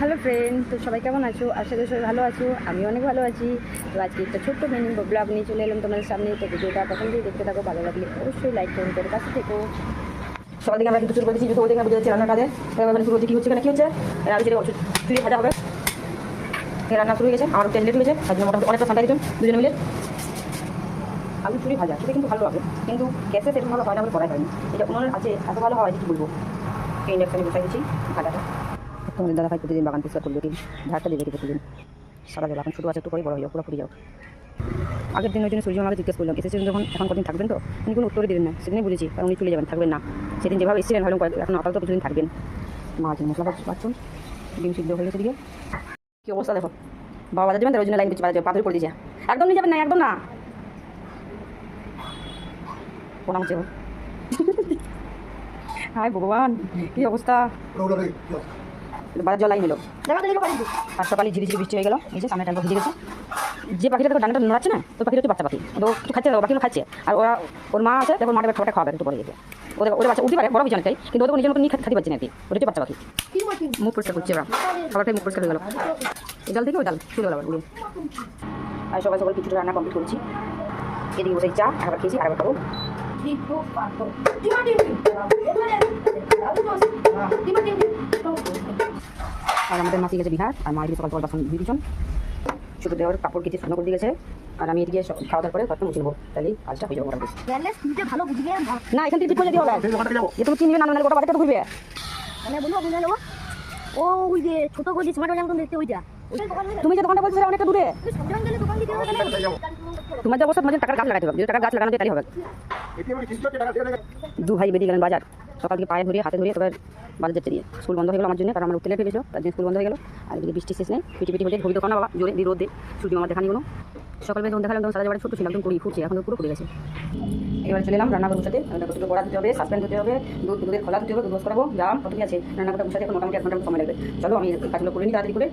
Hello friend, তো সবাই কেমন আছো? আশা করি সবাই ভালো আছো। আমি অনেক ভালো আছি। তো আজকে একটা ছোট্ট মিনি ব্লগ নিয়ে চলে এলাম তোমাদের সামনে। তো ভিডিওটা প্রথম দিয়ে দেখতে থাকো, ভালো লাগলে অবশ্যই লাইক করুন, করে কাছে থেকো। সকাল থেকে আমরা কিন্তু শুরু করেছি, জুতো বলতে বুঝে যাচ্ছে রান্নার কাজে। মানে শুরু হচ্ছে, কী হচ্ছে, কী হচ্ছে, আলু যেটা চুড়ি ভাজা হবে। রান্না শুরু হয়ে গেছে, আমার একটু লেট হয়েছে, তার জন্য মোটামুটি অনেকটা ঠান্ডা দিচ্ছেন দুজনে মিলে। আলু চুড়ি ভাজা সেটা কিন্তু ভালো হবে, কিন্তু গ্যাসে সেরকম ভালো হয় না বলে করাই হয়নি। এটা উনুনের আছে এত ভালো হয় কী বলবো। ইন্ডাকশানে বসাই দিচ্ছি ভাজাটা। তোমাদের দাদা ভাই প্রতিদিন বাগান পরিষ্কার করবে, কি ঝাড়টা দেবে প্রতিদিন সকালবেলা। এখন ছোটো আছে, একটু করে বড় হয়ে যাও, পুরো ফুটে যাও। আগের দিন ওই জন্য সূর্য আমাকে জিজ্ঞেস করলাম এসেছেন যখন, এখন কদিন থাকবেন? তো উনি কোনো উত্তরে দেবেন না, সেদিনই বলেছি, কারণ উনি চলে যাবেন, থাকবেন না। সেদিন যেভাবে এসেছিলেন ভালো, এখন আপাতত কিছুদিন থাকবেন। মাছ মশলা পাচ্ছুন, ডিম সিদ্ধ হয়ে গেছে দিকে। কী অবস্থা দেখো, বাবা বাজার যাবেন, তার ওই জন্য লাইন দিচ্ছি, বাজার পাথর করে দিয়েছে। একদম নিয়ে যাবেন না, একদম না। প্রণাম হচ্ছে হাই ভগবান, কী অবস্থা। বাজার জল লাইন হলো, আর সকালে ঝিরি ঝিরি বৃষ্টি হয়ে গেল। এই যে সামনে টাইম ভিজে গেছে। যে পাখিটা দেখো ডানাটা নড়াচ্ছে না, তো পাখিটা হচ্ছে বাচ্চা পাখি, তো একটু খাচ্ছে, পাখিগুলো খাচ্ছে। আর ওর মা আছে, দেখো মাঠে খাওয়াটা খাওয়াবে একটু পরে গেছে। ওদের বাচ্চা উঠতে পারে, বড় কিছু অনেকটাই, কিন্তু ওদের নিজের মতো নিয়ে খাতে পারছে না আর কি। ওটা হচ্ছে বাচ্চা পাখি। মুখ পরিষ্কার করছে ওরা, খাবারটাই মুখ পরিষ্কার হয়ে গেল। এই ডাল থেকে ওই ডাল চলে গেল আবার উড়ে। আর সকাল সকাল কিছুটা রান্না কমপ্লিট করেছি। এদিকে বসে চা একবার খেয়েছি, আরেকবার খাবো। আর আমাদের মাসি গেছে বিহার, আর মা এদিকে সকাল সকাল বাসন ধুয়ে দিচ্ছেন। ছোটো দেওয়ার কাপড় কিছু শুকনো করে দিয়ে গেছে, আর আমি এদিকে খাওয়া দাওয়ার পরে ঘরটা মুছে নেবো, তাহলেই কাজটা হয়ে যাবো মোটামুটি। না, এখান থেকে ঠিক করে যেতে হবে, যে তুমি চিনবে না, গোটা বাড়িটা ঘুরবে। ও ওই যে ছোট গলি স্মার্ট বাজার মতন দেখতে, ওইটা তুমি যে দোকানটা বলছো অনেকটা দূরে। তোমার যে অবস্থা, তোমার টাকার গাছ লাগাতে হবে, যদি টাকার গাছ লাগানো তাই হবে। দু ভাই বেরিয়ে গেলেন বাজার, সকাল থেকে পায়ে ধরিয়ে হাতে ধরিয়ে তবে বাজার যেতে দিয়ে। স্কুল বন্ধ হয়ে গেলো আমার জন্য, কারণ আমার উঠতে লেট হয়ে গেলো, তার জন্য স্কুল বন্ধ হয়ে গেলো। আর এদিকে বৃষ্টি শেষ নেই, পিটি পিটি হয়ে ঘড়ি দোকান বাবা জোরে দিয়ে রোদ দিয়ে সূর্য আমার দেখানি কোনো। সকালবেলা যখন দেখালাম তখন সারা বাড়ি ছোটো ছিল, একদম করি ফুটছে, এখন পুরো পড়ে গেছে। এবার চলে এলাম রান্না বসাতে। দুটো কড়া দিতে হবে, সাসপেন্ড দিতে হবে, দুধের খোলা দিতে হবে, দুধ করাবো, জাম কত কি আছে রান্না করতে বসাতে, এখন মোটামুটি 1 ঘন্টা সময় লাগবে। চলো আমি কাজগুলো করে নিই তাড়াতাড়ি করে।